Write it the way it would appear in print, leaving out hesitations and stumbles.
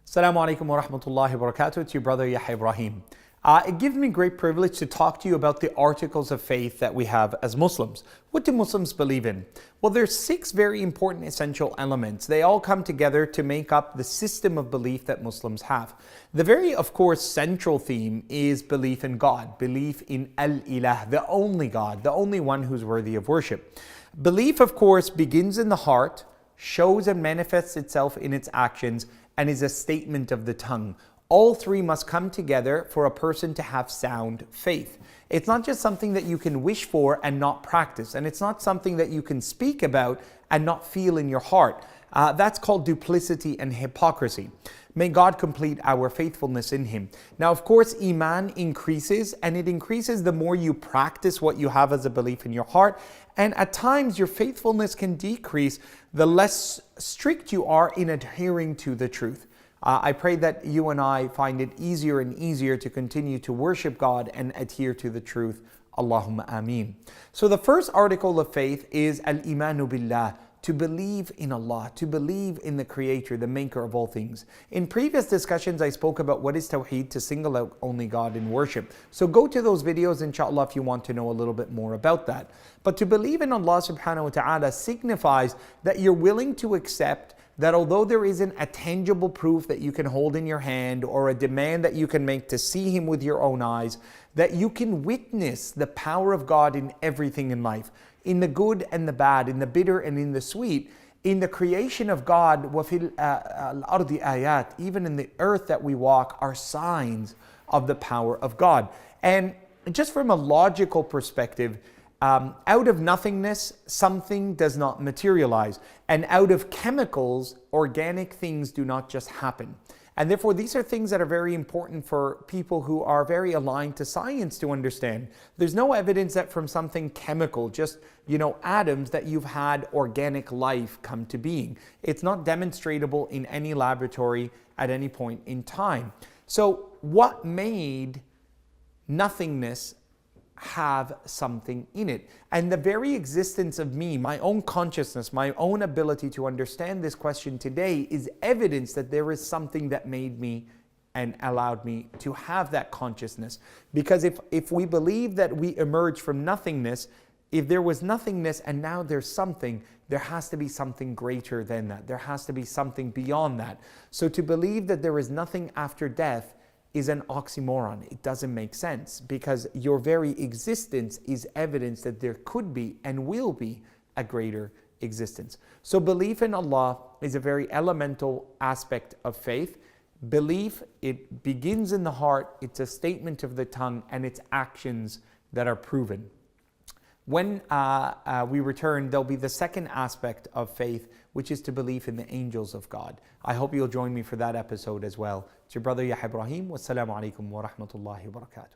Assalamu alaikum wa rahmatullahi wa barakatuh. It's your brother Yahya Ibrahim. It gives me great privilege to talk to you about the articles of faith that we have as Muslims. What do Muslims believe in? Well, there's 6 very important essential elements. They all come together to make up the system of belief that Muslims have. The very, of course, central theme is belief in God, belief in Al-Ilah, the only God, the only one who's worthy of worship. Belief, of course, begins in the heart, shows and manifests itself in its actions, and is a statement of the tongue. All 3 must come together for a person to have sound faith. It's not just something that you can wish for and not practice, and it's not something that you can speak about and not feel in your heart. That's called duplicity and hypocrisy. May God complete our faithfulness in Him. Now, of course, Iman increases, and it increases the more you practice what you have as a belief in your heart. And at times, your faithfulness can decrease the less strict you are in adhering to the truth. I pray that you and I find it easier and easier to continue to worship God and adhere to the truth. Allahumma ameen. So the first article of faith is al-imanu billah, to believe in Allah, to believe in the Creator, the Maker of all things. In previous discussions, I spoke about what is Tawheed, to single out only God in worship. So go to those videos, inshallah, if you want to know a little bit more about that. But to believe in Allah subhanahu wa ta'ala signifies that you're willing to accept that although there isn't a tangible proof that you can hold in your hand or a demand that you can make to see Him with your own eyes, that you can witness the power of God in everything in life, in the good and the bad, in the bitter and in the sweet, in the creation of God, وَفِي الْأَرْضِ آيَاتٍ, even in the earth that we walk, are signs of the power of God. And just from a logical perspective, out of nothingness, something does not materialize. And out of chemicals, organic things do not just happen. And therefore, these are things that are very important for people who are very aligned to science to understand. There's no evidence that from something chemical, just, atoms, that you've had organic life come to being. It's not demonstrable in any laboratory at any point in time. So what made nothingness have something in it? And the very existence of me, my own consciousness, my own ability to understand this question today is evidence that there is something that made me and allowed me to have that consciousness. Because if we believe that we emerge from nothingness, if there was nothingness and now there's something, there has to be something greater than that. There has to be something beyond that. So to believe that there is nothing after death is an oxymoron. It doesn't make sense, because your very existence is evidence that there could be and will be a greater existence. So belief in Allah is a very elemental aspect of faith. Belief, it begins in the heart, it's a statement of the tongue, and it's actions that are proven. When we return, there'll be the second aspect of faith, which is to believe in the angels of God. I hope you'll join me for that episode as well. It's your brother Yahya Ibrahim. Wassalamu alaikum wa rahmatullahi wa barakatuh.